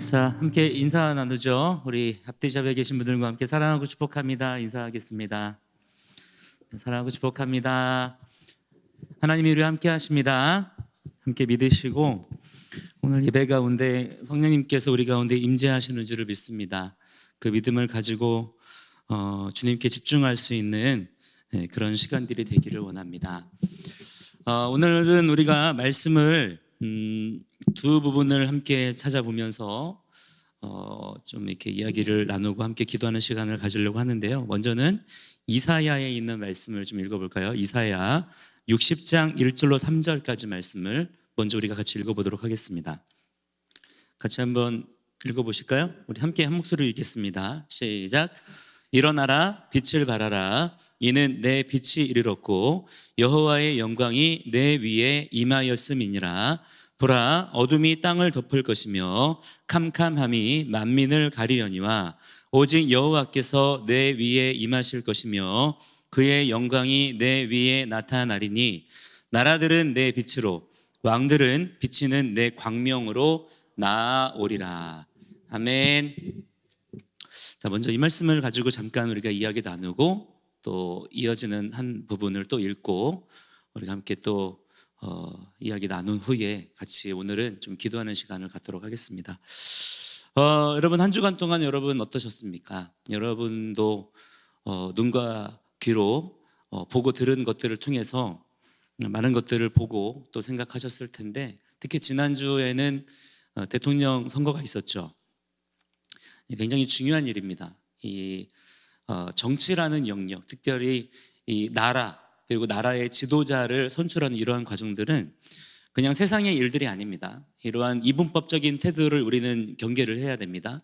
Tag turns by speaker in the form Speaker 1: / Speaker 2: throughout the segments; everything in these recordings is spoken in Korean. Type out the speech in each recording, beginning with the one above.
Speaker 1: 자, 함께 인사 나누죠. 우리 앞뒤 잡에 계신 분들과 함께 사랑하고 축복합니다. 인사하겠습니다. 사랑하고 축복합니다. 하나님이 우리와 함께 하십니다. 함께 믿으시고 오늘 예배 가운데 성령님께서 우리 가운데 임재하시는 줄을 믿습니다. 그 믿음을 가지고 주님께 집중할 수 있는 그런 시간들이 되기를 원합니다. 오늘은 우리가 말씀을 두 부분을 함께 찾아보면서 좀 이렇게 이야기를 나누고 함께 기도하는 시간을 가지려고 하는데요. 먼저는 이사야에 있는 말씀을 좀 읽어볼까요? 이사야 60장 1절로 3절까지 말씀을 먼저 우리가 같이 읽어보도록 하겠습니다. 같이 한번 읽어보실까요? 우리 함께 한 목소리로 읽겠습니다. 시작. 일어나라, 빛을 발하라. 이는 내 빛이 이르렀고 여호와의 영광이 내 위에 임하였음이니라. 보라, 어둠이 땅을 덮을 것이며 캄캄함이 만민을 가리려니와 오직 여호와께서 내 위에 임하실 것이며 그의 영광이 내 위에 나타나리니 나라들은 내 빛으로 왕들은 비치는 내 광명으로 나아오리라. 아멘. 자, 먼저 이 말씀을 가지고 잠깐 우리가 이야기 나누고 또 이어지는 한 부분을 또 읽고 우리가 함께 또 이야기 나눈 후에 같이 오늘은 좀 기도하는 시간을 갖도록 하겠습니다. 여러분 한 주간 동안 여러분 어떠셨습니까? 여러분도 눈과 귀로 보고 들은 것들을 통해서 많은 것들을 보고 또 생각하셨을 텐데 특히 지난주에는 대통령 선거가 있었죠. 굉장히 중요한 일입니다. 이 정치라는 영역, 특별히 이 나라 그리고 나라의 지도자를 선출하는 이러한 과정들은 그냥 세상의 일들이 아닙니다. 이러한 이분법적인 태도를 우리는 경계를 해야 됩니다.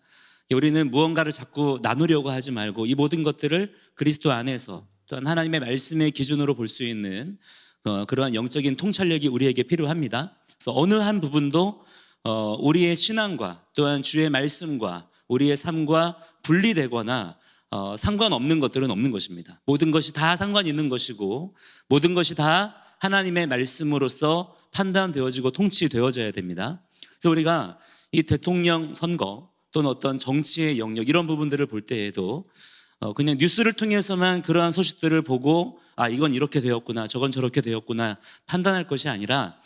Speaker 1: 우리는 무언가를 자꾸 나누려고 하지 말고 이 모든 것들을 그리스도 안에서 또한 하나님의 말씀의 기준으로 볼 수 있는 그러한 영적인 통찰력이 우리에게 필요합니다. 그래서 어느 한 부분도 우리의 신앙과 또한 주의 말씀과 우리의 삶과 분리되거나 상관없는 것들은 없는 것입니다. 모든 것이 다 상관이 있는 것이고 모든 것이 다 하나님의 말씀으로서 판단되어지고 통치되어져야 됩니다. 그래서 우리가 이 대통령 선거 또는 어떤 정치의 영역 이런 부분들을 볼 때에도 그냥 뉴스를 통해서만 그러한 소식들을 보고 이건 이렇게 되었구나 저건 저렇게 되었구나 판단할 것이 아니라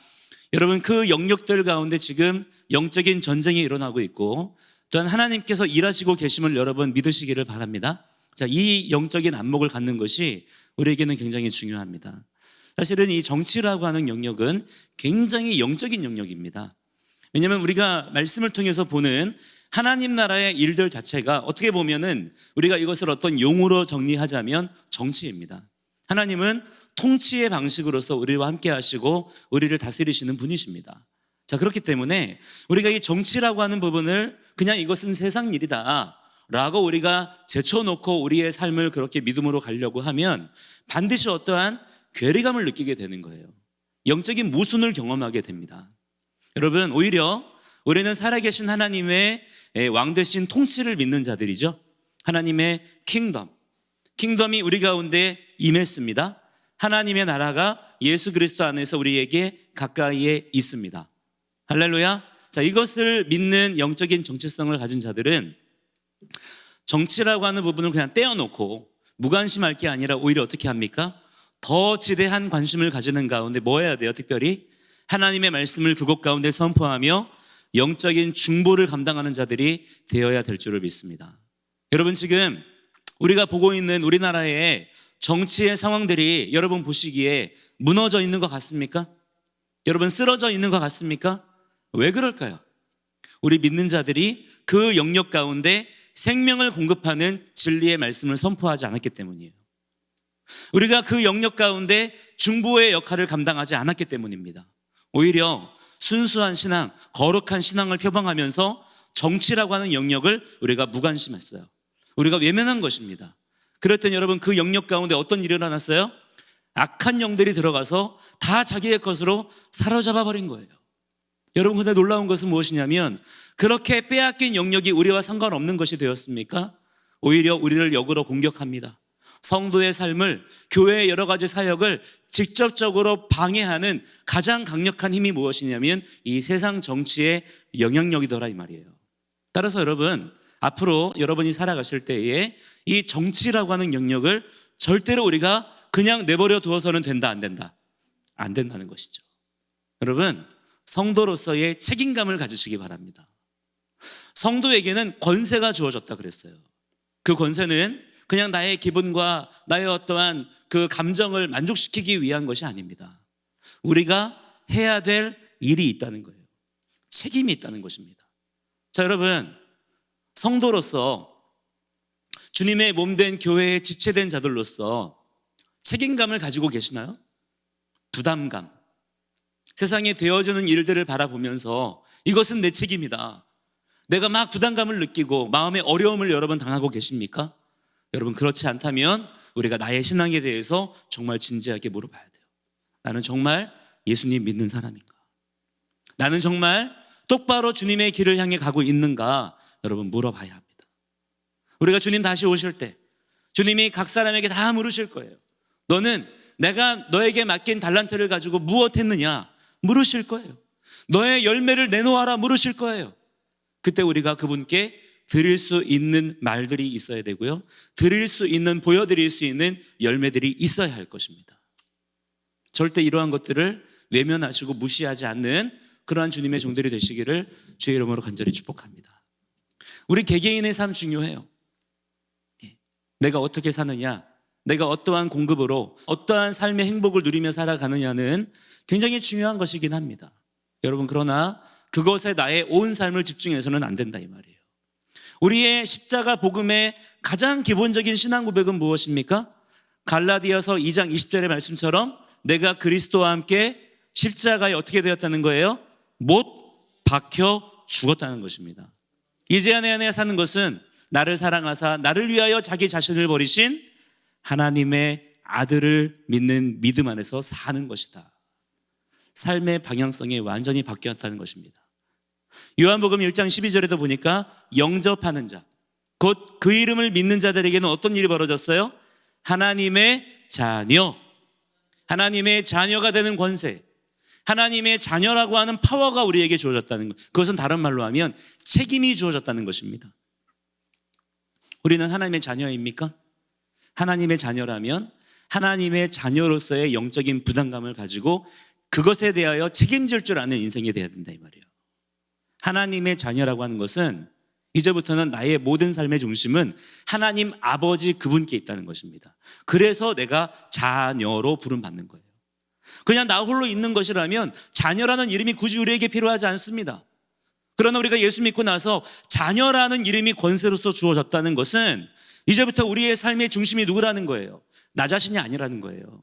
Speaker 1: 여러분 그 영역들 가운데 지금 영적인 전쟁이 일어나고 있고 또한 하나님께서 일하시고 계심을 여러분 믿으시기를 바랍니다. 자, 이 영적인 안목을 갖는 것이 우리에게는 굉장히 중요합니다. 사실은 이 정치라고 하는 영역은 굉장히 영적인 영역입니다. 왜냐하면 우리가 말씀을 통해서 보는 하나님 나라의 일들 자체가 어떻게 보면은 우리가 이것을 어떤 용어로 정리하자면 정치입니다. 하나님은 통치의 방식으로서 우리와 함께 하시고 우리를 다스리시는 분이십니다. 자, 그렇기 때문에 우리가 이 정치라고 하는 부분을 그냥 이것은 세상 일이다 라고 우리가 제쳐놓고 우리의 삶을 그렇게 믿음으로 가려고 하면 반드시 어떠한 괴리감을 느끼게 되는 거예요. 영적인 모순을 경험하게 됩니다. 여러분 오히려 우리는 살아계신 하나님의 왕 되신 통치를 믿는 자들이죠. 하나님의 킹덤이 우리 가운데 임했습니다. 하나님의 나라가 예수 그리스도 안에서 우리에게 가까이에 있습니다. 할렐루야. 자, 이것을 믿는 영적인 정체성을 가진 자들은 정치라고 하는 부분을 그냥 떼어놓고 무관심할 게 아니라 오히려 어떻게 합니까? 더 지대한 관심을 가지는 가운데 뭐 해야 돼요? 특별히 하나님의 말씀을 그곳 가운데 선포하며 영적인 중보를 감당하는 자들이 되어야 될 줄을 믿습니다. 여러분 지금 우리가 보고 있는 우리나라의 정치의 상황들이 여러분 보시기에 무너져 있는 것 같습니까? 여러분 쓰러져 있는 것 같습니까? 왜 그럴까요? 우리 믿는 자들이 그 영역 가운데 생명을 공급하는 진리의 말씀을 선포하지 않았기 때문이에요. 우리가 그 영역 가운데 중보의 역할을 감당하지 않았기 때문입니다. 오히려 순수한 신앙, 거룩한 신앙을 표방하면서 정치라고 하는 영역을 우리가 무관심했어요. 우리가 외면한 것입니다. 그랬더니 여러분 그 영역 가운데 어떤 일이 일어났어요? 악한 영들이 들어가서 다 자기의 것으로 사로잡아 버린 거예요. 여러분 근데 놀라운 것은 무엇이냐면 그렇게 빼앗긴 영역이 우리와 상관없는 것이 되었습니까? 오히려 우리를 역으로 공격합니다. 성도의 삶을, 교회의 여러 가지 사역을 직접적으로 방해하는 가장 강력한 힘이 무엇이냐면 이 세상 정치의 영향력이더라 이 말이에요. 따라서 여러분, 앞으로 여러분이 살아가실 때에 이 정치라고 하는 영역을 절대로 우리가 그냥 내버려 두어서는 된다, 안 된다? 안 된다는 것이죠. 여러분, 성도로서의 책임감을 가지시기 바랍니다. 성도에게는 권세가 주어졌다 그랬어요. 그 권세는 그냥 나의 기분과 나의 어떠한 그 감정을 만족시키기 위한 것이 아닙니다. 우리가 해야 될 일이 있다는 거예요. 책임이 있다는 것입니다. 자, 여러분, 성도로서 주님의 몸된 교회에 지체된 자들로서 책임감을 가지고 계시나요? 부담감. 세상에 되어지는 일들을 바라보면서 이것은 내 책임이다. 내가 막 부담감을 느끼고 마음의 어려움을 여러분 당하고 계십니까? 여러분, 그렇지 않다면 우리가 나의 신앙에 대해서 정말 진지하게 물어봐야 돼요. 나는 정말 예수님 믿는 사람인가? 나는 정말 똑바로 주님의 길을 향해 가고 있는가? 여러분, 물어봐야 합니다. 우리가 주님 다시 오실 때 주님이 각 사람에게 다 물으실 거예요. 너는 내가 너에게 맡긴 달란트를 가지고 무엇했느냐? 물으실 거예요. 너의 열매를 내놓아라 물으실 거예요. 그때 우리가 그분께 드릴 수 있는 말들이 있어야 되고요, 드릴 수 있는, 보여드릴 수 있는 열매들이 있어야 할 것입니다. 절대 이러한 것들을 외면하시고 무시하지 않는 그러한 주님의 종들이 되시기를 주의 이름으로 간절히 축복합니다. 우리 개개인의 삶 중요해요. 내가 어떻게 사느냐, 내가 어떠한 공급으로 어떠한 삶의 행복을 누리며 살아가느냐는 굉장히 중요한 것이긴 합니다. 여러분, 그러나 그것에 나의 온 삶을 집중해서는 안 된다 이 말이에요. 우리의 십자가 복음의 가장 기본적인 신앙 고백은 무엇입니까? 갈라디아서 2장 20절의 말씀처럼 내가 그리스도와 함께 십자가에 어떻게 되었다는 거예요? 못 박혀 죽었다는 것입니다. 이제 내 안에 사는 것은 나를 사랑하사 나를 위하여 자기 자신을 버리신 하나님의 아들을 믿는 믿음 안에서 사는 것이다. 삶의 방향성이 완전히 바뀌었다는 것입니다. 요한복음 1장 12절에도 보니까 영접하는 자, 곧 그 이름을 믿는 자들에게는 어떤 일이 벌어졌어요? 하나님의 자녀, 하나님의 자녀가 되는 권세, 하나님의 자녀라고 하는 파워가 우리에게 주어졌다는 것. 그것은 다른 말로 하면 책임이 주어졌다는 것입니다. 우리는 하나님의 자녀입니까? 하나님의 자녀라면 하나님의 자녀로서의 영적인 부담감을 가지고 그것에 대하여 책임질 줄 아는 인생이 되어야 된다 이 말이에요. 하나님의 자녀라고 하는 것은 이제부터는 나의 모든 삶의 중심은 하나님 아버지 그분께 있다는 것입니다. 그래서 내가 자녀로 부름받는 거예요. 그냥 나 홀로 있는 것이라면 자녀라는 이름이 굳이 우리에게 필요하지 않습니다. 그러나 우리가 예수 믿고 나서 자녀라는 이름이 권세로서 주어졌다는 것은 이제부터 우리의 삶의 중심이 누구라는 거예요? 나 자신이 아니라는 거예요.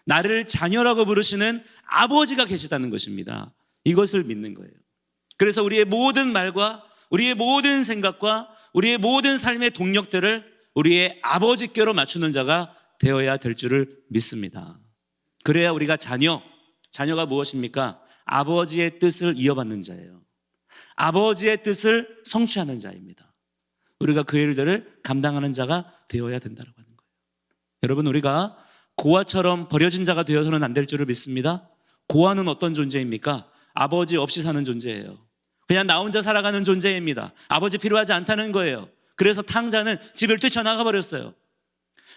Speaker 1: 나를 자녀라고 부르시는 아버지가 계시다는 것입니다. 이것을 믿는 거예요. 그래서 우리의 모든 말과 우리의 모든 생각과 우리의 모든 삶의 동력들을 우리의 아버지께로 맞추는 자가 되어야 될 줄을 믿습니다. 그래야 우리가 자녀가 무엇입니까? 아버지의 뜻을 이어받는 자예요. 아버지의 뜻을 성취하는 자입니다. 우리가 그 일들을 감당하는 자가 되어야 된다고 하는 거예요. 여러분, 우리가 고아처럼 버려진 자가 되어서는 안 될 줄을 믿습니다. 고아는 어떤 존재입니까? 아버지 없이 사는 존재예요. 그냥 나 혼자 살아가는 존재입니다. 아버지 필요하지 않다는 거예요. 그래서 탕자는 집을 뛰쳐나가 버렸어요.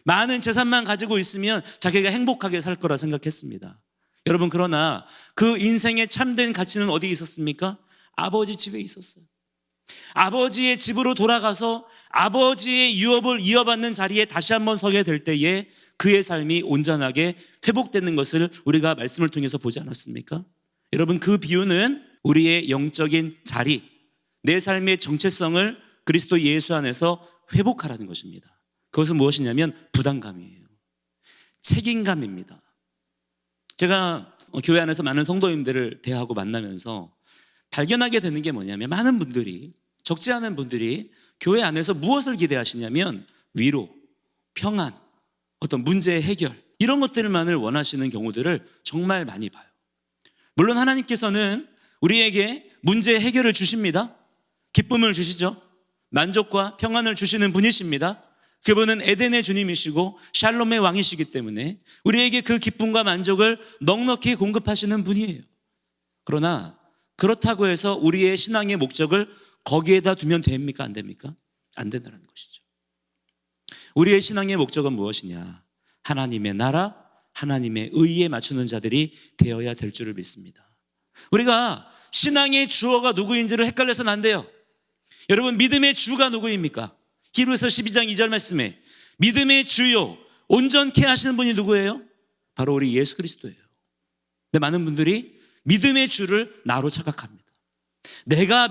Speaker 1: 많은 재산만 가지고 있으면 자기가 행복하게 살 거라 생각했습니다. 여러분, 그러나 그 인생의 참된 가치는 어디에 있었습니까? 아버지 집에 있었어요. 아버지의 집으로 돌아가서 아버지의 유업을 이어받는 자리에 다시 한번 서게 될 때에 그의 삶이 온전하게 회복되는 것을 우리가 말씀을 통해서 보지 않았습니까? 여러분, 그 비유는 우리의 영적인 자리, 내 삶의 정체성을 그리스도 예수 안에서 회복하라는 것입니다. 그것은 무엇이냐면 부담감이에요. 책임감입니다. 제가 교회 안에서 많은 성도님들을 대하고 만나면서 발견하게 되는 게 뭐냐면, 많은 분들이, 적지 않은 분들이 교회 안에서 무엇을 기대하시냐면 위로, 평안, 어떤 문제 해결, 이런 것들만을 원하시는 경우들을 정말 많이 봐요. 물론 하나님께서는 우리에게 문제 해결을 주십니다. 기쁨을 주시죠. 만족과 평안을 주시는 분이십니다. 그분은 에덴의 주님이시고 샬롬의 왕이시기 때문에 우리에게 그 기쁨과 만족을 넉넉히 공급하시는 분이에요. 그러나 그렇다고 해서 우리의 신앙의 목적을 거기에다 두면 됩니까? 안 됩니까? 안 된다는 것이죠. 우리의 신앙의 목적은 무엇이냐? 하나님의 나라, 하나님의 의에 맞추는 자들이 되어야 될 줄을 믿습니다. 우리가 신앙의 주어가 누구인지를 헷갈려서는 안 돼요. 여러분, 믿음의 주가 누구입니까? 히브리서 12장 2절 말씀에 믿음의 주요 온전케 하시는 분이 누구예요? 바로 우리 예수 그리스도예요. 근데 많은 분들이 믿음의 주를 나로 착각합니다. 내가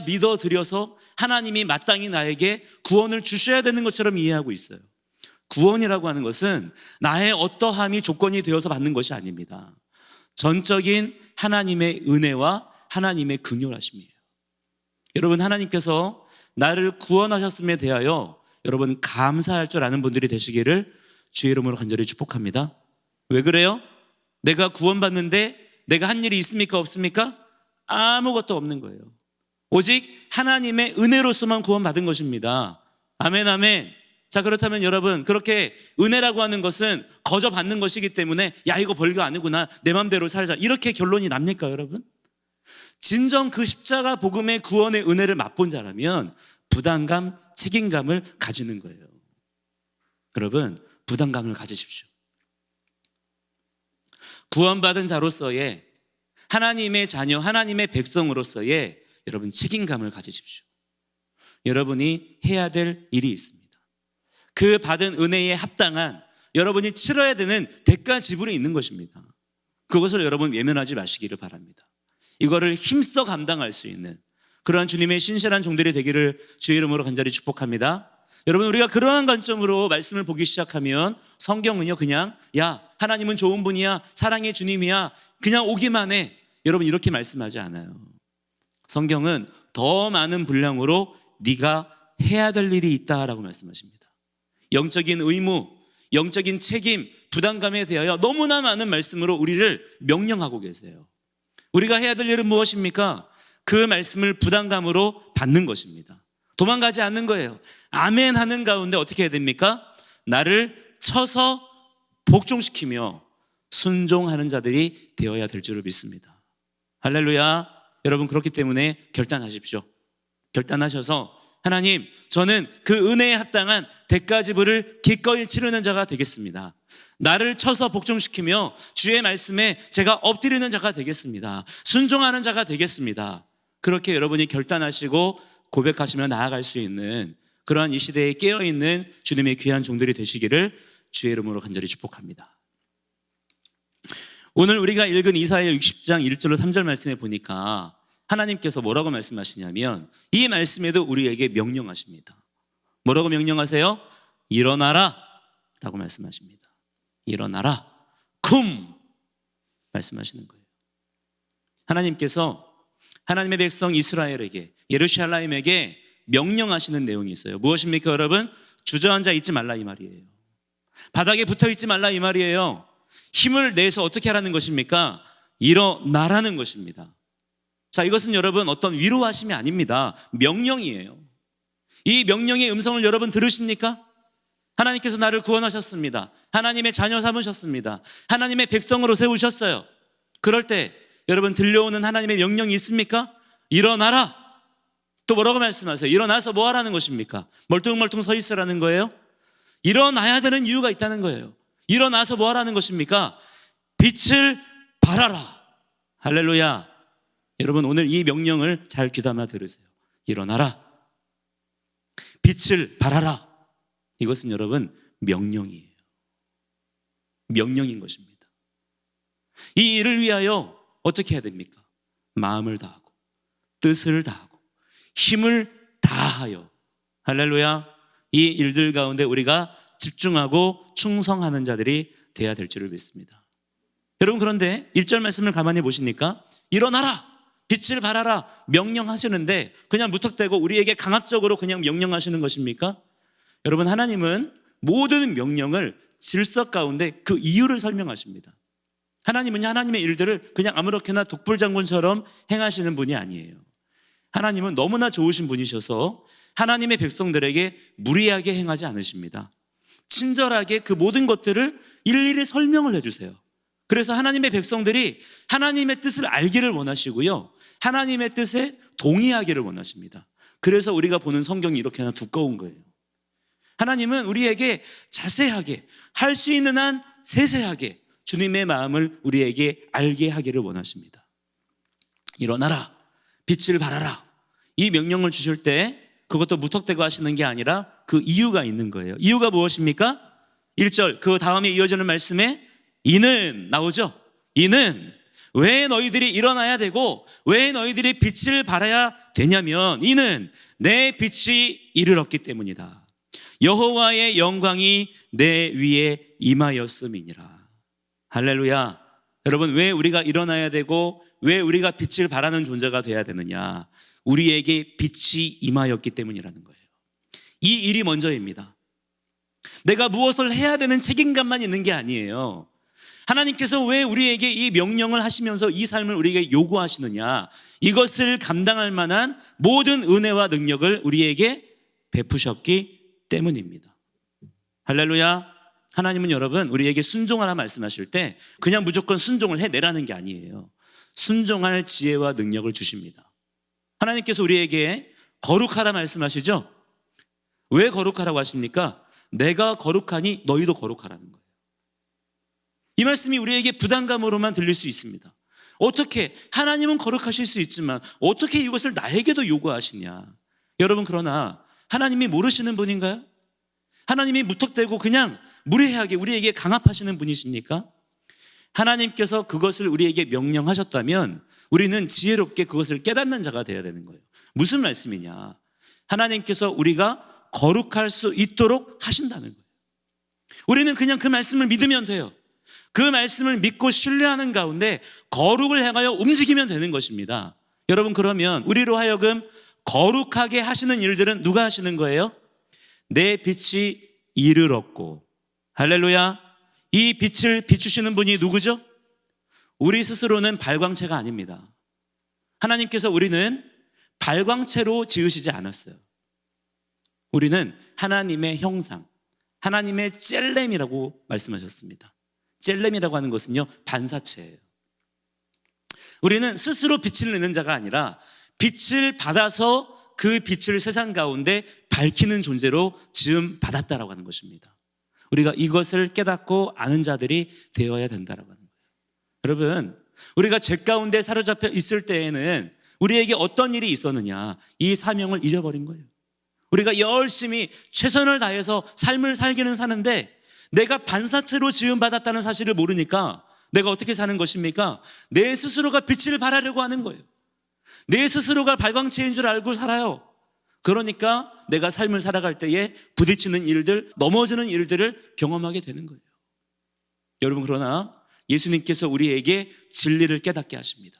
Speaker 1: 믿어드려서 하나님이 마땅히 나에게 구원을 주셔야 되는 것처럼 이해하고 있어요. 구원이라고 하는 것은 나의 어떠함이 조건이 되어서 받는 것이 아닙니다. 전적인 하나님의 은혜와 하나님의 긍휼하심이에요. 여러분, 하나님께서 나를 구원하셨음에 대하여 여러분 감사할 줄 아는 분들이 되시기를 주의 이름으로 간절히 축복합니다. 왜 그래요? 내가 구원받는데 내가 한 일이 있습니까? 없습니까? 아무것도 없는 거예요. 오직 하나님의 은혜로서만 구원받은 것입니다. 아멘, 아멘. 자, 그렇다면 여러분, 그렇게 은혜라고 하는 것은 거저 받는 것이기 때문에 야, 이거 별거 아니구나, 내 맘대로 살자, 이렇게 결론이 납니까? 여러분, 진정 그 십자가 복음의 구원의 은혜를 맛본 자라면 부담감, 책임감을 가지는 거예요. 여러분, 부담감을 가지십시오. 구원받은 자로서의 하나님의 자녀, 하나님의 백성으로서의 여러분 책임감을 가지십시오. 여러분이 해야 될 일이 있습니다. 그 받은 은혜에 합당한 여러분이 치러야 되는 대가 지불이 있는 것입니다. 그것을 여러분 외면하지 마시기를 바랍니다. 이거를 힘써 감당할 수 있는 그러한 주님의 신실한 종들이 되기를 주의 이름으로 간절히 축복합니다. 여러분, 우리가 그러한 관점으로 말씀을 보기 시작하면 성경은요, 그냥 야, 하나님은 좋은 분이야, 사랑의 주님이야, 그냥 오기만 해, 여러분 이렇게 말씀하지 않아요. 성경은 더 많은 분량으로 네가 해야 될 일이 있다라고 말씀하십니다. 영적인 의무, 영적인 책임, 부담감에 대하여 너무나 많은 말씀으로 우리를 명령하고 계세요. 우리가 해야 될 일은 무엇입니까? 그 말씀을 부담감으로 받는 것입니다. 도망가지 않는 거예요. 아멘 하는 가운데 어떻게 해야 됩니까? 나를 쳐서 복종시키며 순종하는 자들이 되어야 될 줄을 믿습니다. 할렐루야. 여러분, 그렇기 때문에 결단하십시오. 결단하셔서 하나님, 저는 그 은혜에 합당한 대가 지불을 기꺼이 치르는 자가 되겠습니다. 나를 쳐서 복종시키며 주의 말씀에 제가 엎드리는 자가 되겠습니다. 순종하는 자가 되겠습니다. 그렇게 여러분이 결단하시고 고백하시며 나아갈 수 있는 그러한 이 시대에 깨어있는 주님의 귀한 종들이 되시기를 주의 이름으로 간절히 축복합니다. 오늘 우리가 읽은 이사야 60장 1절로 3절 말씀에 보니까 하나님께서 뭐라고 말씀하시냐면 이 말씀에도 우리에게 명령하십니다. 뭐라고 명령하세요? 일어나라 라고 말씀하십니다. 일어나라, 쿰 말씀하시는 거예요. 하나님께서 하나님의 백성 이스라엘에게, 예루살렘에게 명령하시는 내용이 있어요. 무엇입니까, 여러분? 주저앉아 있지 말라 이 말이에요. 바닥에 붙어 있지 말라 이 말이에요. 힘을 내서 어떻게 하라는 것입니까? 일어나라는 것입니다. 자, 이것은 여러분 어떤 위로하심이 아닙니다. 명령이에요. 이 명령의 음성을 여러분 들으십니까? 하나님께서 나를 구원하셨습니다. 하나님의 자녀 삼으셨습니다. 하나님의 백성으로 세우셨어요. 그럴 때 여러분 들려오는 하나님의 명령이 있습니까? 일어나라. 또 뭐라고 말씀하세요? 일어나서 뭐 하라는 것입니까? 멀뚱멀뚱 서 있으라는 거예요? 일어나야 되는 이유가 있다는 거예요. 일어나서 뭐 하라는 것입니까? 빛을 발하라. 할렐루야. 여러분, 오늘 이 명령을 잘 귀담아 들으세요. 일어나라, 빛을 발하라. 이것은 여러분 명령이에요. 명령인 것입니다. 이 일을 위하여 어떻게 해야 됩니까? 마음을 다하고 뜻을 다하고 힘을 다하여, 할렐루야, 이 일들 가운데 우리가 집중하고 충성하는 자들이 돼야 될 줄을 믿습니다. 여러분, 그런데 1절 말씀을 가만히 보시니까 일어나라, 빛을 발하라 명령하시는데 그냥 무턱대고 우리에게 강압적으로 그냥 명령하시는 것입니까? 여러분, 하나님은 모든 명령을 질서 가운데 그 이유를 설명하십니다. 하나님은 하나님의 일들을 그냥 아무렇게나 독불장군처럼 행하시는 분이 아니에요. 하나님은 너무나 좋으신 분이셔서 하나님의 백성들에게 무리하게 행하지 않으십니다. 친절하게 그 모든 것들을 일일이 설명을 해주세요. 그래서 하나님의 백성들이 하나님의 뜻을 알기를 원하시고요, 하나님의 뜻에 동의하기를 원하십니다. 그래서 우리가 보는 성경이 이렇게나 두꺼운 거예요. 하나님은 우리에게 자세하게, 할 수 있는 한 세세하게 주님의 마음을 우리에게 알게 하기를 원하십니다. 일어나라, 빛을 발하라, 이 명령을 주실 때 그것도 무턱대고 하시는 게 아니라 그 이유가 있는 거예요. 이유가 무엇입니까? 1절 그 다음에 이어지는 말씀에 이는 나오죠. 이는 왜 너희들이 일어나야 되고 왜 너희들이 빛을 발해야 되냐면 이는 내 빛이 이르렀기 때문이다. 여호와의 영광이 내 위에 임하였음이니라. 할렐루야. 여러분, 왜 우리가 일어나야 되고 왜 우리가 빛을 발하는 존재가 돼야 되느냐? 우리에게 빛이 임하였기 때문이라는 거예요. 이 일이 먼저입니다. 내가 무엇을 해야 되는 책임감만 있는 게 아니에요. 하나님께서 왜 우리에게 이 명령을 하시면서 이 삶을 우리에게 요구하시느냐? 이것을 감당할 만한 모든 은혜와 능력을 우리에게 베푸셨기 때문입니다. 할렐루야. 하나님은 여러분 우리에게 순종하라 말씀하실 때 그냥 무조건 순종을 해내라는 게 아니에요. 순종할 지혜와 능력을 주십니다. 하나님께서 우리에게 거룩하라 말씀하시죠? 왜 거룩하라고 하십니까? 내가 거룩하니 너희도 거룩하라는 거예요. 이 말씀이 우리에게 부담감으로만 들릴 수 있습니다. 어떻게, 하나님은 거룩하실 수 있지만 어떻게 이것을 나에게도 요구하시냐? 여러분, 그러나 하나님이 모르시는 분인가요? 하나님이 무턱대고 그냥 무례하게 우리에게 강압하시는 분이십니까? 하나님께서 그것을 우리에게 명령하셨다면 우리는 지혜롭게 그것을 깨닫는 자가 되어야 되는 거예요. 무슨 말씀이냐? 하나님께서 우리가 거룩할 수 있도록 하신다는 거예요. 우리는 그냥 그 말씀을 믿으면 돼요. 그 말씀을 믿고 신뢰하는 가운데 거룩을 향하여 움직이면 되는 것입니다. 여러분, 그러면 우리로 하여금 거룩하게 하시는 일들은 누가 하시는 거예요? 내 빛이 이르렀고. 할렐루야. 이 빛을 비추시는 분이 누구죠? 우리 스스로는 발광체가 아닙니다. 하나님께서 우리는 발광체로 지으시지 않았어요. 우리는 하나님의 형상, 하나님의 젤렘이라고 말씀하셨습니다. 젤렘이라고 하는 것은요, 반사체예요. 우리는 스스로 빛을 내는 자가 아니라 빛을 받아서 그 빛을 세상 가운데 밝히는 존재로 지음 받았다라고 하는 것입니다. 우리가 이것을 깨닫고 아는 자들이 되어야 된다라고 하는 거예요. 여러분, 우리가 죄 가운데 사로잡혀 있을 때에는 우리에게 어떤 일이 있었느냐? 이 사명을 잊어버린 거예요. 우리가 열심히 최선을 다해서 삶을 살기는 사는데 내가 반사체로 지음받았다는 사실을 모르니까 내가 어떻게 사는 것입니까? 내 스스로가 빛을 발하려고 하는 거예요. 내 스스로가 발광체인 줄 알고 살아요. 그러니까 내가 삶을 살아갈 때에 부딪히는 일들, 넘어지는 일들을 경험하게 되는 거예요. 여러분, 그러나 예수님께서 우리에게 진리를 깨닫게 하십니다.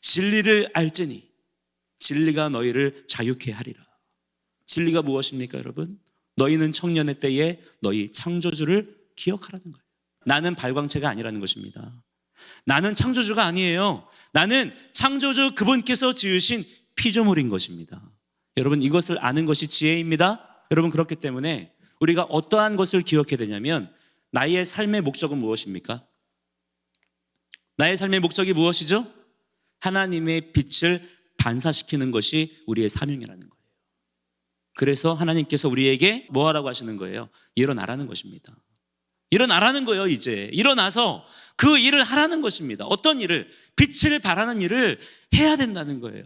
Speaker 1: 진리를 알지니 진리가 너희를 자유케 하리라. 진리가 무엇입니까, 여러분? 너희는 청년의 때에 너희 창조주를 기억하라는 거예요. 나는 발광체가 아니라는 것입니다. 나는 창조주가 아니에요. 나는 창조주 그분께서 지으신 피조물인 것입니다. 여러분, 이것을 아는 것이 지혜입니다. 여러분, 그렇기 때문에 우리가 어떠한 것을 기억해야 되냐면 나의 삶의 목적은 무엇입니까? 나의 삶의 목적이 무엇이죠? 하나님의 빛을 반사시키는 것이 우리의 사명이라는 거예요. 그래서 하나님께서 우리에게 뭐 하라고 하시는 거예요? 일어나라는 것입니다. 일어나라는 거예요. 이제 일어나서 그 일을 하라는 것입니다. 어떤 일을? 빛을 발하는 일을 해야 된다는 거예요.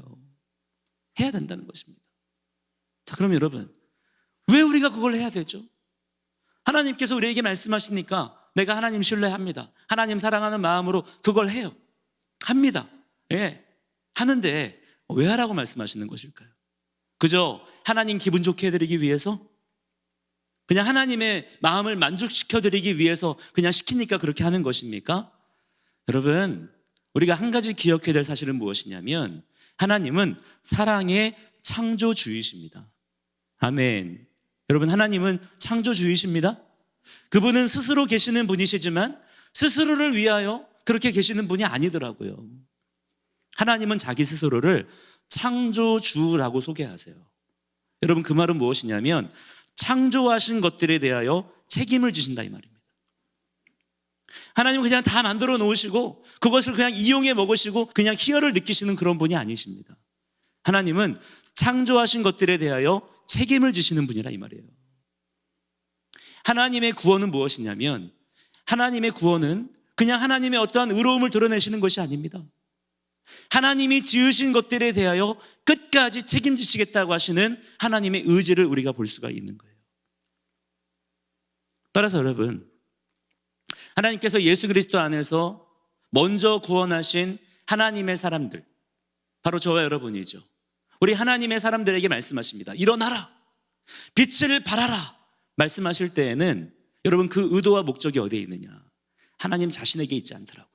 Speaker 1: 해야 된다는 것입니다. 자, 그럼 여러분, 왜 우리가 그걸 해야 되죠? 하나님께서 우리에게 말씀하시니까 내가 하나님 신뢰합니다. 하나님 사랑하는 마음으로 그걸 해요. 합니다. 예, 하는데 왜 하라고 말씀하시는 것일까요? 그저 하나님 기분 좋게 해드리기 위해서? 그냥 하나님의 마음을 만족시켜드리기 위해서 그냥 시키니까 그렇게 하는 것입니까? 여러분, 우리가 한 가지 기억해야 될 사실은 무엇이냐면 하나님은 사랑의 창조주이십니다. 아멘. 여러분, 하나님은 창조주이십니다. 그분은 스스로 계시는 분이시지만 스스로를 위하여 그렇게 계시는 분이 아니더라고요. 하나님은 자기 스스로를 창조주라고 소개하세요. 여러분, 그 말은 무엇이냐면 창조하신 것들에 대하여 책임을 지신다 이 말입니다. 하나님은 그냥 다 만들어 놓으시고 그것을 그냥 이용해 먹으시고 그냥 희열을 느끼시는 그런 분이 아니십니다. 하나님은 창조하신 것들에 대하여 책임을 지시는 분이라 이 말이에요. 하나님의 구원은 무엇이냐면, 하나님의 구원은 그냥 하나님의 어떠한 의로움을 드러내시는 것이 아닙니다. 하나님이 지으신 것들에 대하여 끝까지 책임지시겠다고 하시는 하나님의 의지를 우리가 볼 수가 있는 거예요. 따라서 여러분, 하나님께서 예수 그리스도 안에서 먼저 구원하신 하나님의 사람들, 바로 저와 여러분이죠. 우리 하나님의 사람들에게 말씀하십니다. 일어나라, 빛을 발하라 말씀하실 때에는 여러분, 그 의도와 목적이 어디에 있느냐? 하나님 자신에게 있지 않더라고요.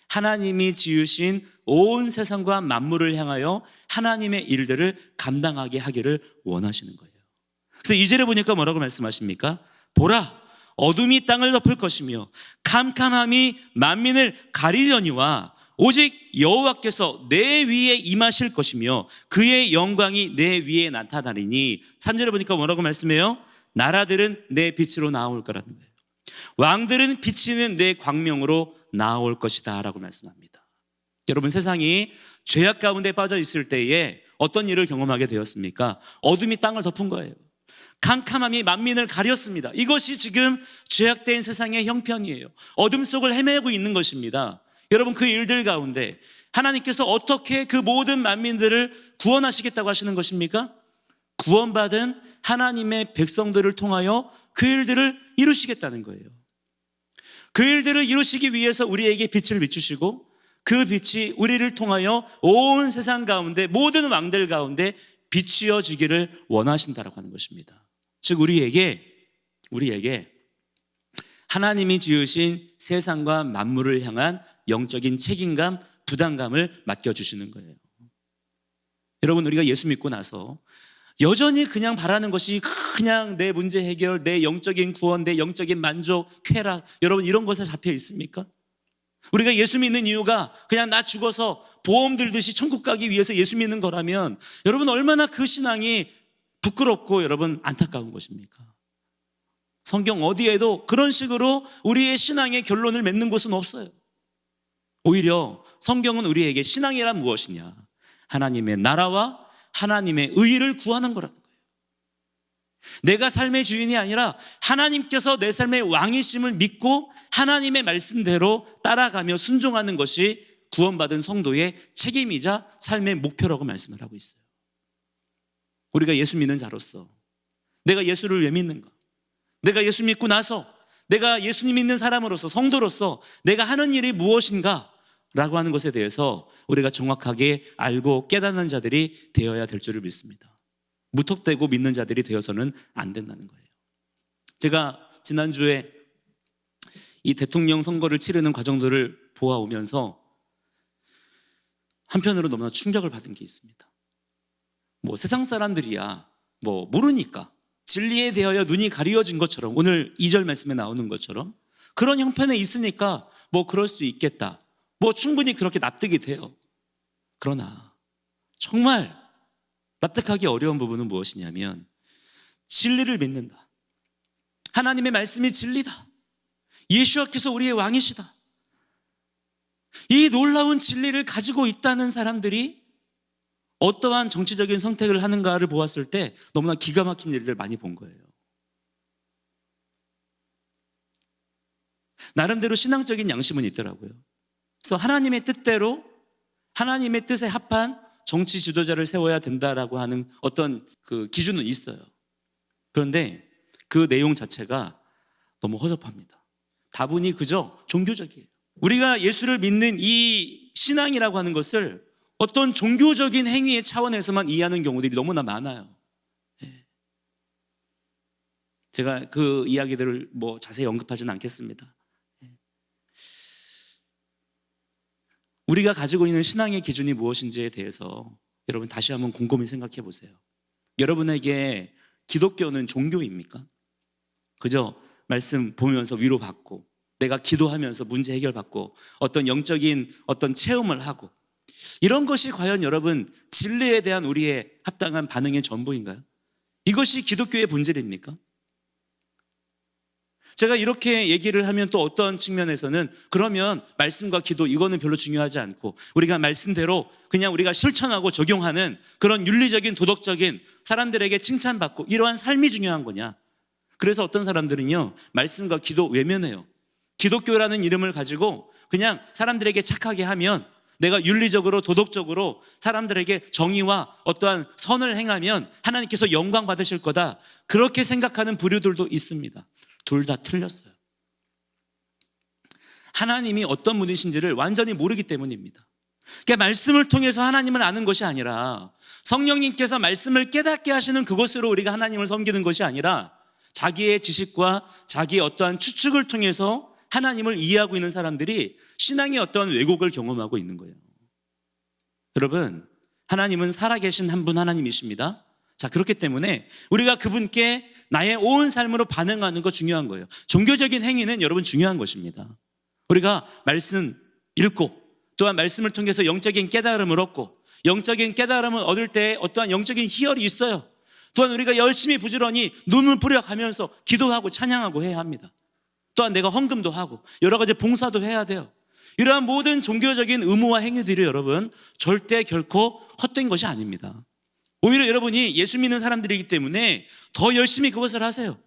Speaker 1: 하나님이 지으신 온 세상과 만물을 향하여 하나님의 일들을 감당하게 하기를 원하시는 거예요. 그래서 2절에 보니까 뭐라고 말씀하십니까? 보라, 어둠이 땅을 덮을 것이며 캄캄함이 만민을 가리려니와 오직 여호와께서 내 위에 임하실 것이며 그의 영광이 내 위에 나타나리니. 3절에 보니까 뭐라고 말씀해요? 나라들은 내 빛으로 나올 거라는 거예요. 왕들은 비치는 내 광명으로 나올 것이다 라고 말씀합니다. 여러분, 세상이 죄악 가운데 빠져 있을 때에 어떤 일을 경험하게 되었습니까? 어둠이 땅을 덮은 거예요. 캄캄함이 만민을 가렸습니다. 이것이 지금 죄악된 세상의 형편이에요. 어둠 속을 헤매고 있는 것입니다. 여러분, 그 일들 가운데 하나님께서 어떻게 그 모든 만민들을 구원하시겠다고 하시는 것입니까? 구원받은 하나님의 백성들을 통하여 그 일들을 이루시겠다는 거예요. 그 일들을 이루시기 위해서 우리에게 빛을 비추시고 그 빛이 우리를 통하여 온 세상 가운데 모든 왕들 가운데 비추어지기를 원하신다라고 하는 것입니다. 즉 우리에게 하나님이 지으신 세상과 만물을 향한 영적인 책임감, 부담감을 맡겨주시는 거예요. 여러분, 우리가 예수 믿고 나서 여전히 그냥 바라는 것이 그냥 내 문제 해결, 내 영적인 구원, 내 영적인 만족, 쾌락, 여러분 이런 것에 잡혀 있습니까? 우리가 예수 믿는 이유가 그냥 나 죽어서 보험 들듯이 천국 가기 위해서 예수 믿는 거라면 여러분 얼마나 그 신앙이 부끄럽고 여러분 안타까운 것입니까? 성경 어디에도 그런 식으로 우리의 신앙의 결론을 맺는 곳은 없어요. 오히려 성경은 우리에게 신앙이란 무엇이냐? 하나님의 나라와 하나님의 의의를 구하는 거라는 거예요. 내가 삶의 주인이 아니라 하나님께서 내 삶의 왕이심을 믿고 하나님의 말씀대로 따라가며 순종하는 것이 구원받은 성도의 책임이자 삶의 목표라고 말씀을 하고 있어요. 우리가 예수 믿는 자로서 내가 예수를 왜 믿는가? 내가 예수 믿고 나서 내가 예수님 믿는 사람으로서 성도로서 내가 하는 일이 무엇인가? 라고 하는 것에 대해서 우리가 정확하게 알고 깨닫는 자들이 되어야 될 줄을 믿습니다. 무턱대고 믿는 자들이 되어서는 안 된다는 거예요. 제가 지난주에 이 대통령 선거를 치르는 과정들을 보아오면서 한편으로 너무나 충격을 받은 게 있습니다. 세상 사람들이야 모르니까 진리에 대하여 눈이 가리워진 것처럼 오늘 2절 말씀에 나오는 것처럼 그런 형편에 있으니까 그럴 수 있겠다. 충분히 그렇게 납득이 돼요. 그러나 정말 납득하기 어려운 부분은 무엇이냐면 진리를 믿는다. 하나님의 말씀이 진리다. 예수께서 우리의 왕이시다. 이 놀라운 진리를 가지고 있다는 사람들이 어떠한 정치적인 선택을 하는가를 보았을 때 너무나 기가 막힌 일들 많이 본 거예요. 나름대로 신앙적인 양심은 있더라고요. 그래서 하나님의 뜻대로 하나님의 뜻에 합한 정치 지도자를 세워야 된다라고 하는 어떤 그 기준은 있어요. 그런데 그 내용 자체가 너무 허접합니다. 다분히 그저 종교적이에요. 우리가 예수를 믿는 이 신앙이라고 하는 것을 어떤 종교적인 행위의 차원에서만 이해하는 경우들이 너무나 많아요. 제가 그 이야기들을 자세히 언급하지는 않겠습니다. 우리가 가지고 있는 신앙의 기준이 무엇인지에 대해서 여러분 다시 한번 곰곰이 생각해 보세요. 여러분에게 기독교는 종교입니까? 그저 말씀 보면서 위로받고 내가 기도하면서 문제 해결받고 어떤 영적인 어떤 체험을 하고 이런 것이 과연 여러분 진리에 대한 우리의 합당한 반응의 전부인가요? 이것이 기독교의 본질입니까? 제가 이렇게 얘기를 하면 또 어떤 측면에서는 그러면 말씀과 기도 이거는 별로 중요하지 않고 우리가 말씀대로 그냥 우리가 실천하고 적용하는 그런 윤리적인 도덕적인 사람들에게 칭찬받고 이러한 삶이 중요한 거냐. 그래서 어떤 사람들은요 말씀과 기도 외면해요. 기독교라는 이름을 가지고 그냥 사람들에게 착하게 하면 내가 윤리적으로 도덕적으로 사람들에게 정의와 어떠한 선을 행하면 하나님께서 영광 받으실 거다. 그렇게 생각하는 부류들도 있습니다. 둘 다 틀렸어요. 하나님이 어떤 분이신지를 완전히 모르기 때문입니다. 그러니까 말씀을 통해서 하나님을 아는 것이 아니라 성령님께서 말씀을 깨닫게 하시는 그것으로 우리가 하나님을 섬기는 것이 아니라 자기의 지식과 자기의 어떠한 추측을 통해서 하나님을 이해하고 있는 사람들이 신앙의 어떤 왜곡을 경험하고 있는 거예요. 여러분, 하나님은 살아계신 한 분 하나님이십니다. 자, 그렇기 때문에 우리가 그분께 나의 온 삶으로 반응하는 거 중요한 거예요. 종교적인 행위는 여러분 중요한 것입니다. 우리가 말씀 읽고 또한 말씀을 통해서 영적인 깨달음을 얻고 영적인 깨달음을 얻을 때 어떠한 영적인 희열이 있어요. 또한 우리가 열심히 부지런히 눈물 뿌려가면서 기도하고 찬양하고 해야 합니다. 또한 내가 헌금도 하고 여러 가지 봉사도 해야 돼요. 이러한 모든 종교적인 의무와 행위들이 여러분 절대 결코 헛된 것이 아닙니다. 오히려 여러분이 예수 믿는 사람들이기 때문에 더 열심히 그것을 하세요.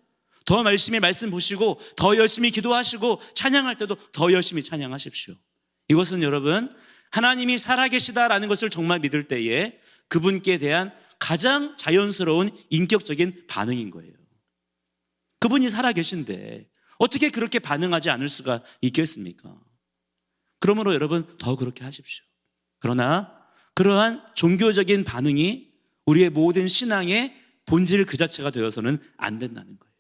Speaker 1: 더 열심히 말씀 보시고 더 열심히 기도하시고 찬양할 때도 더 열심히 찬양하십시오. 이것은 여러분 하나님이 살아계시다라는 것을 정말 믿을 때에 그분께 대한 가장 자연스러운 인격적인 반응인 거예요. 그분이 살아계신데 어떻게 그렇게 반응하지 않을 수가 있겠습니까? 그러므로 여러분 더 그렇게 하십시오. 그러나 그러한 종교적인 반응이 우리의 모든 신앙의 본질 그 자체가 되어서는 안 된다는 거예요.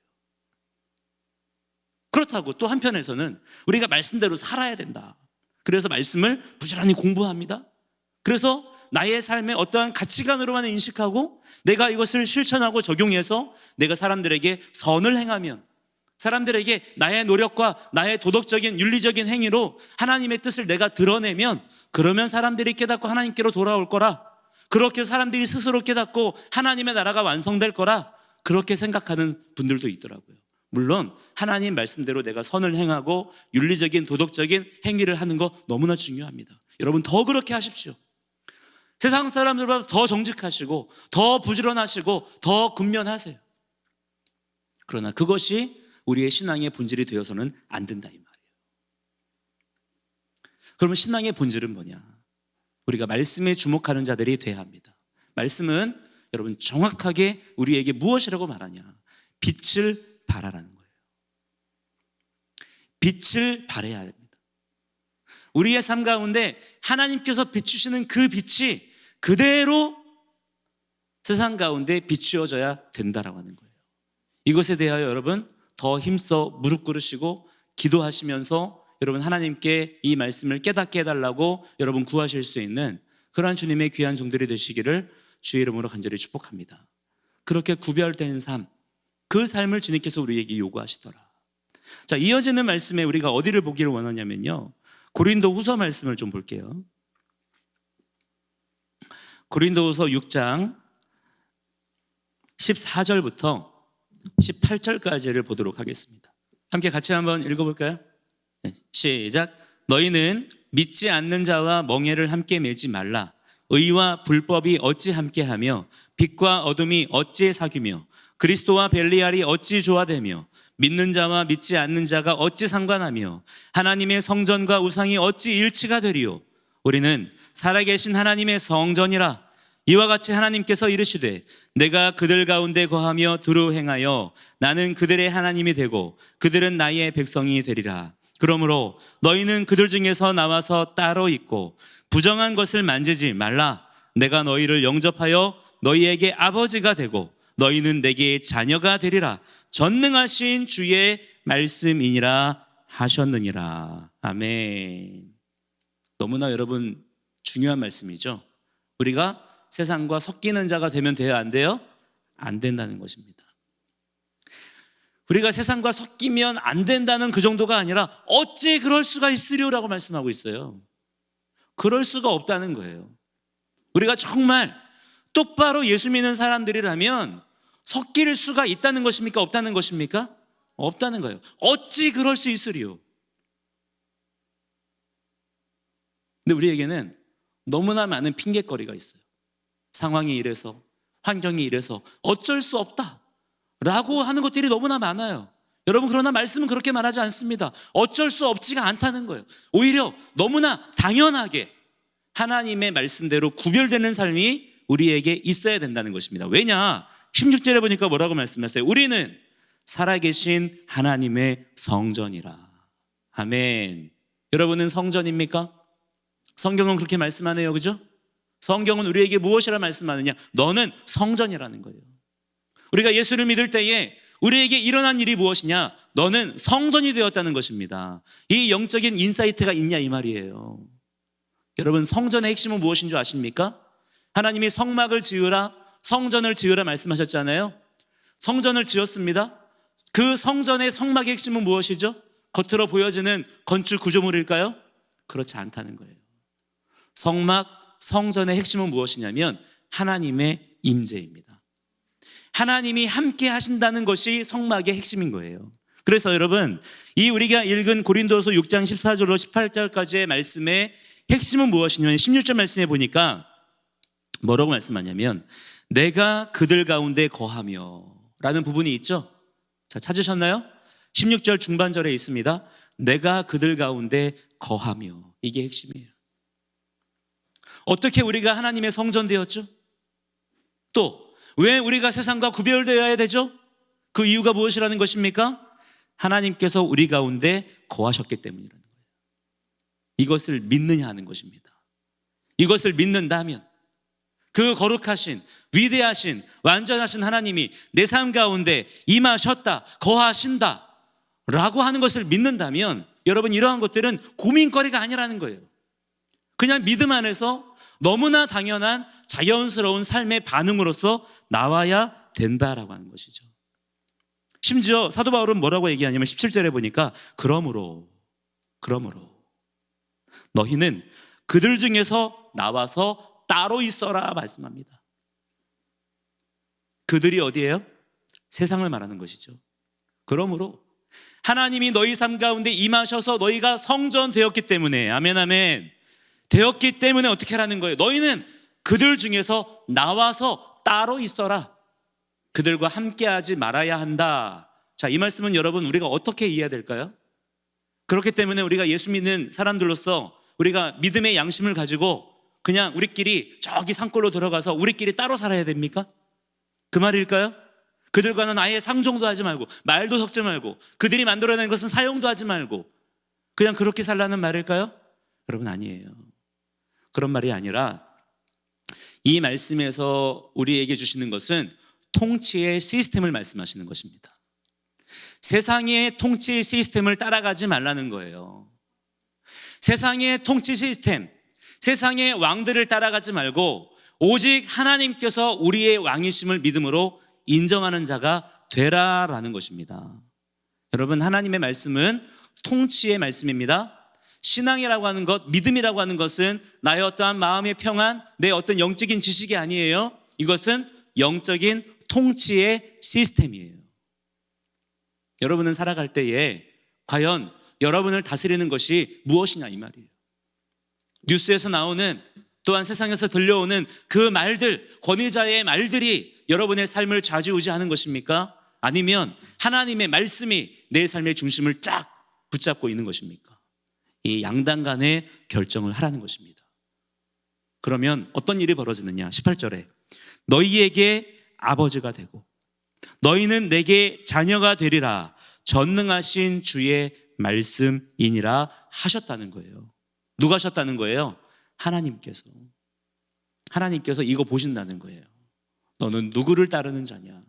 Speaker 1: 그렇다고 또 한편에서는 우리가 말씀대로 살아야 된다. 그래서 말씀을 부지런히 공부합니다. 그래서 나의 삶의 어떠한 가치관으로만 인식하고 내가 이것을 실천하고 적용해서 내가 사람들에게 선을 행하면 사람들에게 나의 노력과 나의 도덕적인 윤리적인 행위로 하나님의 뜻을 내가 드러내면 그러면 사람들이 깨닫고 하나님께로 돌아올 거라. 그렇게 사람들이 스스로 깨닫고 하나님의 나라가 완성될 거라 그렇게 생각하는 분들도 있더라고요. 물론 하나님 말씀대로 내가 선을 행하고 윤리적인 도덕적인 행위를 하는 거 너무나 중요합니다. 여러분 더 그렇게 하십시오. 세상 사람들보다 더 정직하시고 더 부지런하시고 더 근면하세요. 그러나 그것이 우리의 신앙의 본질이 되어서는 안 된다 이 말이에요. 그러면 신앙의 본질은 뭐냐? 우리가 말씀에 주목하는 자들이 돼야 합니다. 말씀은 여러분 정확하게 우리에게 무엇이라고 말하냐? 빛을 발하라는 거예요. 빛을 발해야 합니다. 우리의 삶 가운데 하나님께서 비추시는 그 빛이 그대로 세상 가운데 비추어져야 된다라고 하는 거예요. 이것에 대하여 여러분 더 힘써 무릎 꿇으시고 기도하시면서 여러분 하나님께 이 말씀을 깨닫게 해달라고 여러분 구하실 수 있는 그러한 주님의 귀한 종들이 되시기를 주의 이름으로 간절히 축복합니다. 그렇게 구별된 삶, 그 삶을 주님께서 우리에게 요구하시더라. 자, 이어지는 말씀에 우리가 어디를 보기를 원하냐면요, 고린도후서 말씀을 좀 볼게요. 고린도후서 6장 14절부터 18절까지를 보도록 하겠습니다. 함께 같이 한번 읽어볼까요? 네, 시작. 너희는 믿지 않는 자와 멍에를 함께 매지 말라. 의와 불법이 어찌 함께하며 빛과 어둠이 어찌 사귀며 그리스도와 벨리알이 어찌 조화되며 믿는 자와 믿지 않는 자가 어찌 상관하며 하나님의 성전과 우상이 어찌 일치가 되리요. 우리는 살아계신 하나님의 성전이라. 이와 같이 하나님께서 이르시되 내가 그들 가운데 거하며 두루 행하여 나는 그들의 하나님이 되고 그들은 나의 백성이 되리라. 그러므로 너희는 그들 중에서 나와서 따로 있고 부정한 것을 만지지 말라. 내가 너희를 영접하여 너희에게 아버지가 되고 너희는 내게 자녀가 되리라. 전능하신 주의 말씀이니라 하셨느니라. 아멘. 너무나 여러분 중요한 말씀이죠. 우리가 세상과 섞이는 자가 되면 돼요? 안 돼요? 안 된다는 것입니다. 우리가 세상과 섞이면 안 된다는 그 정도가 아니라 어찌 그럴 수가 있으리라고 말씀하고 있어요. 그럴 수가 없다는 거예요. 우리가 정말 똑바로 예수 믿는 사람들이라면 섞일 수가 있다는 것입니까? 없다는 것입니까? 없다는 거예요. 어찌 그럴 수 있으리요? 근데 우리에게는 너무나 많은 핑계거리가 있어요. 상황이 이래서, 환경이 이래서 어쩔 수 없다라고 하는 것들이 너무나 많아요. 여러분, 그러나 말씀은 그렇게 말하지 않습니다. 어쩔 수 없지가 않다는 거예요. 오히려 너무나 당연하게 하나님의 말씀대로 구별되는 삶이 우리에게 있어야 된다는 것입니다. 왜냐? 16절에 보니까 뭐라고 말씀하세요? 우리는 살아계신 하나님의 성전이라. 아멘. 여러분은 성전입니까? 성경은 그렇게 말씀하네요. 그죠? 성경은 우리에게 무엇이라 말씀하느냐? 너는 성전이라는 거예요. 우리가 예수를 믿을 때에 우리에게 일어난 일이 무엇이냐? 너는 성전이 되었다는 것입니다. 이 영적인 인사이트가 있냐 이 말이에요. 여러분, 성전의 핵심은 무엇인 줄 아십니까? 하나님이 성막을 지으라, 성전을 지으라 말씀하셨잖아요. 성전을 지었습니다. 그 성전의 성막의 핵심은 무엇이죠? 겉으로 보여지는 건축 구조물일까요? 그렇지 않다는 거예요. 성막, 성전의 핵심은 무엇이냐면 하나님의 임재입니다. 하나님이 함께 하신다는 것이 성막의 핵심인 거예요. 그래서 여러분, 이 우리가 읽은 고린도서 6장 14절로 18절까지의 말씀의 핵심은 무엇이냐면 16절 말씀에 보니까 뭐라고 말씀하냐면 내가 그들 가운데 거하며 라는 부분이 있죠. 자, 찾으셨나요? 16절 중반절에 있습니다. 내가 그들 가운데 거하며. 이게 핵심이에요. 어떻게 우리가 하나님의 성전 되었죠? 또 왜 우리가 세상과 구별되어야 되죠? 그 이유가 무엇이라는 것입니까? 하나님께서 우리 가운데 거하셨기 때문이라는 거예요. 이것을 믿느냐 하는 것입니다. 이것을 믿는다면 그 거룩하신, 위대하신, 완전하신 하나님이 내 삶 가운데 임하셨다, 거하신다 라고 하는 것을 믿는다면 여러분, 이러한 것들은 고민거리가 아니라는 거예요. 그냥 믿음 안에서 너무나 당연한 자연스러운 삶의 반응으로서 나와야 된다라고 하는 것이죠. 심지어 사도 바울은 뭐라고 얘기하냐면 17절에 보니까 그러므로 너희는 그들 중에서 나와서 따로 있어라 말씀합니다. 그들이 어디예요? 세상을 말하는 것이죠. 그러므로 하나님이 너희 삶 가운데 임하셔서 너희가 성전 되었기 때문에, 아멘 아멘, 되었기 때문에 어떻게 하라는 거예요? 너희는 그들 중에서 나와서 따로 있어라. 그들과 함께하지 말아야 한다. 자, 이 말씀은 여러분 우리가 어떻게 이해해야 될까요? 그렇기 때문에 우리가 예수 믿는 사람들로서 우리가 믿음의 양심을 가지고 그냥 우리끼리 저기 산골로 들어가서 우리끼리 따로 살아야 됩니까? 그 말일까요? 그들과는 아예 상종도 하지 말고 말도 섞지 말고 그들이 만들어낸 것은 사용도 하지 말고 그냥 그렇게 살라는 말일까요? 여러분, 아니에요. 그런 말이 아니라 이 말씀에서 우리에게 주시는 것은 통치의 시스템을 말씀하시는 것입니다. 세상의 통치 시스템을 따라가지 말라는 거예요. 세상의 통치 시스템, 세상의 왕들을 따라가지 말고 오직 하나님께서 우리의 왕이심을 믿음으로 인정하는 자가 되라라는 것입니다. 여러분, 하나님의 말씀은 통치의 말씀입니다. 신앙이라고 하는 것, 믿음이라고 하는 것은 나의 어떠한 마음의 평안, 내 어떤 영적인 지식이 아니에요. 이것은 영적인 통치의 시스템이에요. 여러분은 살아갈 때에 과연 여러분을 다스리는 것이 무엇이냐 이 말이에요. 뉴스에서 나오는, 또한 세상에서 들려오는 그 말들, 권위자의 말들이 여러분의 삶을 좌지우지하는 것입니까? 아니면 하나님의 말씀이 내 삶의 중심을 쫙 붙잡고 있는 것입니까? 이 양당 간의 결정을 하라는 것입니다. 그러면 어떤 일이 벌어지느냐? 18절에 너희에게 아버지가 되고 너희는 내게 자녀가 되리라 전능하신 주의 말씀이니라 하셨다는 거예요. 누가 하셨다는 거예요? 하나님께서 이거 보신다는 거예요. 너는 누구를 따르는 자냐?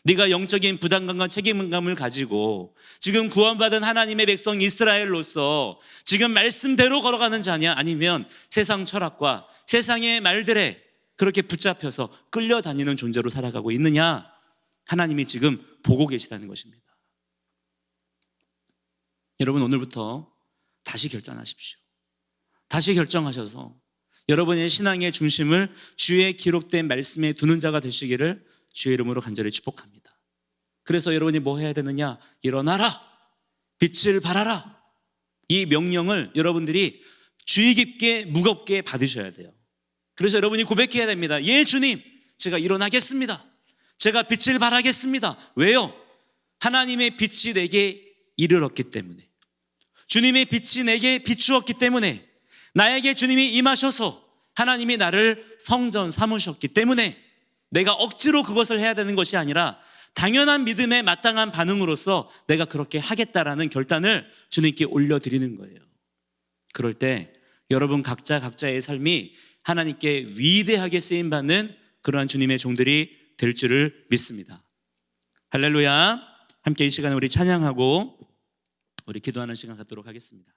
Speaker 1: 네가 영적인 부담감과 책임감을 가지고 지금 구원받은 하나님의 백성 이스라엘로서 지금 말씀대로 걸어가는 자냐? 아니면 세상 철학과 세상의 말들에 그렇게 붙잡혀서 끌려다니는 존재로 살아가고 있느냐? 하나님이 지금 보고 계시다는 것입니다. 여러분, 오늘부터 다시 결단하십시오. 다시 결정하셔서 여러분의 신앙의 중심을 주의 기록된 말씀에 두는 자가 되시기를 주의 이름으로 간절히 축복합니다. 그래서 여러분이 뭐 해야 되느냐? 일어나라, 빛을 발하라. 이 명령을 여러분들이 주의 깊게 무겁게 받으셔야 돼요. 그래서 여러분이 고백해야 됩니다. 예, 주님, 제가 일어나겠습니다. 제가 빛을 발하겠습니다. 왜요? 하나님의 빛이 내게 이르렀기 때문에, 주님의 빛이 내게 비추었기 때문에, 나에게 주님이 임하셔서 하나님이 나를 성전 삼으셨기 때문에 내가 억지로 그것을 해야 되는 것이 아니라 당연한 믿음에 마땅한 반응으로서 내가 그렇게 하겠다라는 결단을 주님께 올려드리는 거예요. 그럴 때 여러분 각자의 삶이 하나님께 위대하게 쓰임받는 그러한 주님의 종들이 될 줄을 믿습니다. 할렐루야. 함께 이 시간에 우리 찬양하고 우리 기도하는 시간 갖도록 하겠습니다.